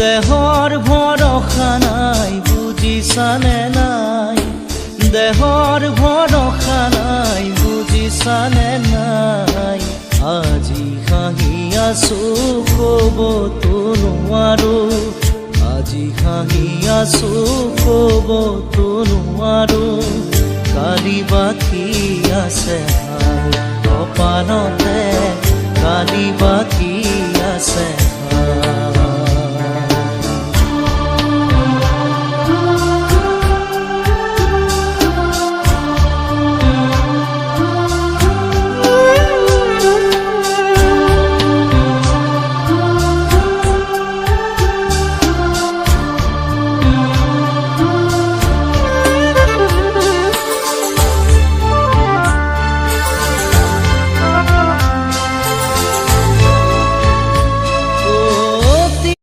দেহৰ ভৰসা নাই বুজিছানে নাই, দেহৰ ভৰসা নাই বুজিছানে নাই। আজি হাঁহি আছো ক'বতো নোৱাৰো, আজি হাঁহি আছো ক'বতো নোৱাৰো। কালি বাকী আছে হাই কপালতে, কালি বাকী আছে